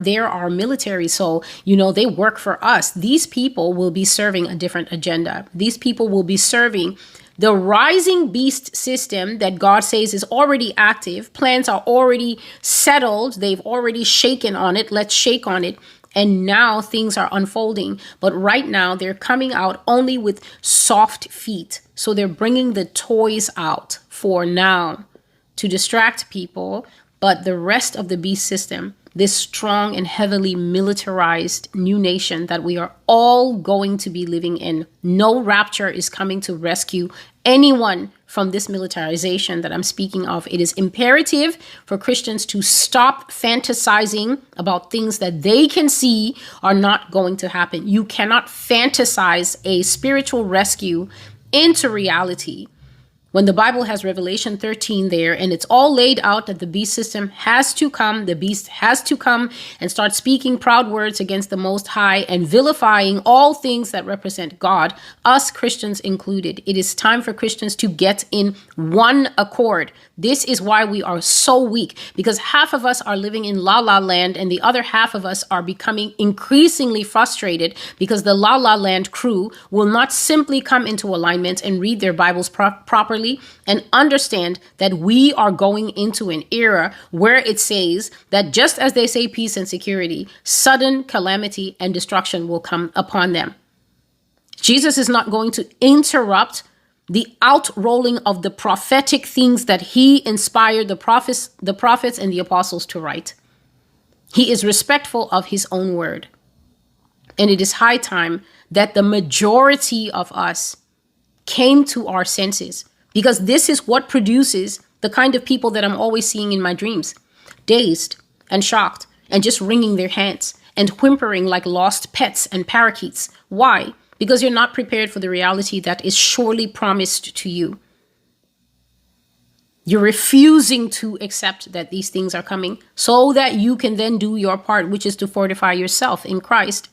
They're our military. So, they work for us. These people will be serving a different agenda. These people will be serving the rising beast system that God says is already active. Plans are already settled. They've already shaken on it. Let's shake on it. And now things are unfolding. But right now, they're coming out only with soft feet. So they're bringing the toys out for now to distract people. But the rest of the beast system, this strong and heavily militarized new nation that we are all going to be living in, no rapture is coming to rescue anyone from this militarization that I'm speaking of. It is imperative for Christians to stop fantasizing about things that they can see are not going to happen. You cannot fantasize a spiritual rescue into reality when the Bible has Revelation 13 there, and it's all laid out that the beast system has to come, the beast has to come and start speaking proud words against the Most High and vilifying all things that represent God, us Christians included. It is time for Christians to get in one accord. This is why we are so weak, because half of us are living in la la land and the other half of us are becoming increasingly frustrated because the la la land crew will not simply come into alignment and read their Bibles properly and understand that we are going into an era where it says that just as they say peace and security, sudden calamity and destruction will come upon them. Jesus is not going to interrupt the outrolling of the prophetic things that he inspired the prophets and the apostles to write. He is respectful of his own word. And it is high time that the majority of us came to our senses, because this is what produces the kind of people that I'm always seeing in my dreams, dazed and shocked and just wringing their hands and whimpering like lost pets and parakeets. Why? Because you're not prepared for the reality that is surely promised to you. You're refusing to accept that these things are coming so that you can then do your part, which is to fortify yourself in Christ.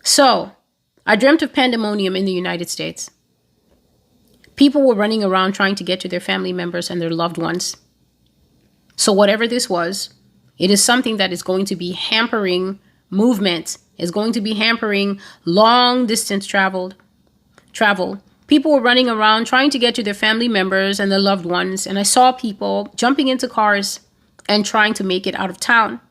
So, I dreamt of pandemonium in the United States. People were running around trying to get to their family members and their loved ones. So whatever this was, it is something that is going to be hampering movement, is going to be hampering long distance travel. People were running around trying to get to their family members and their loved ones. And I saw people jumping into cars and trying to make it out of town.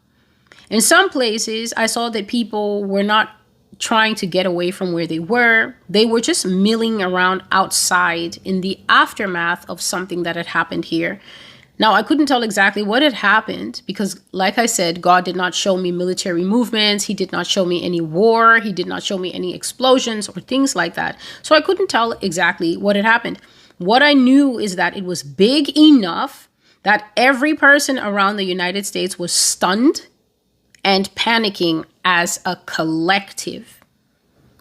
In some places, I saw that people were not trying to get away from where they were. They were just milling around outside in the aftermath of something that had happened here. Now, I couldn't tell exactly what had happened because, like I said, God did not show me military movements. He did not show me any war. He did not show me any explosions or things like that. So I couldn't tell exactly what had happened. What I knew is that it was big enough that every person around the United States was stunned and panicking as a collective.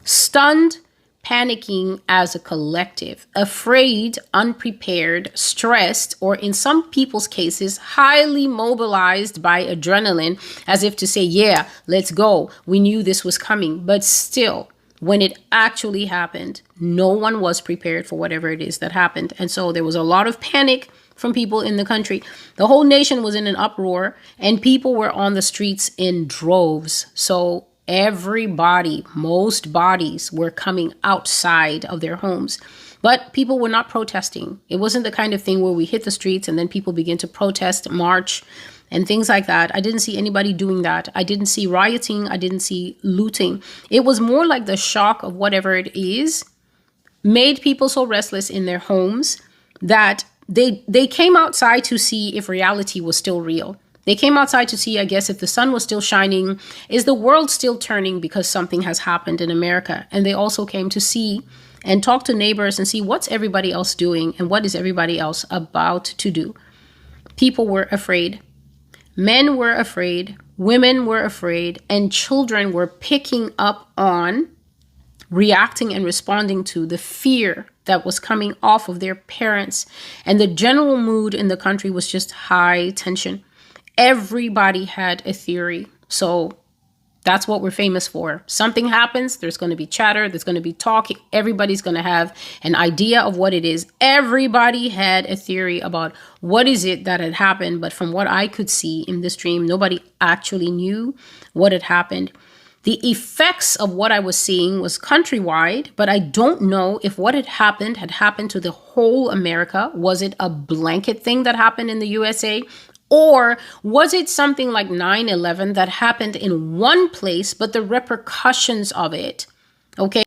Stunned, panicking as a collective, afraid, unprepared, stressed, or in some people's cases, highly mobilized by adrenaline, as if to say, yeah, let's go. We knew this was coming. But still, when it actually happened, no one was prepared for whatever it is that happened. And so there was a lot of panic from people in the country. The whole nation was in an uproar and people were on the streets in droves. So everybody, most bodies were coming outside of their homes. But people were not protesting. It wasn't the kind of thing where we hit the streets and then people begin to protest, march, and things like that. I didn't see anybody doing that. I didn't see rioting. I didn't see looting. It was more like the shock of whatever it is made people so restless in their homes that they came outside to see if reality was still real. They came outside to see, I guess, if the sun was still shining. Is the world still turning because something has happened in America? And they also came to see and talk to neighbors and see what's everybody else doing and what is everybody else about to do. People were afraid. Men were afraid. Women were afraid. And children were picking up on, reacting and responding to the fear that was coming off of their parents. And the general mood in the country was just high tension. Everybody had a theory. So That's what we're famous for. Something happens, there's going to be chatter, there's going to be talk. Everybody's going to have an idea of what it is. Everybody had a theory about what is it that had happened. But from what I could see in this dream, nobody actually knew what had happened. The effects of what I was seeing was countrywide, but I don't know if what had happened to the whole America. Was it a blanket thing that happened in the USA? Or was it something like 9/11 that happened in one place, but the repercussions of it, okay,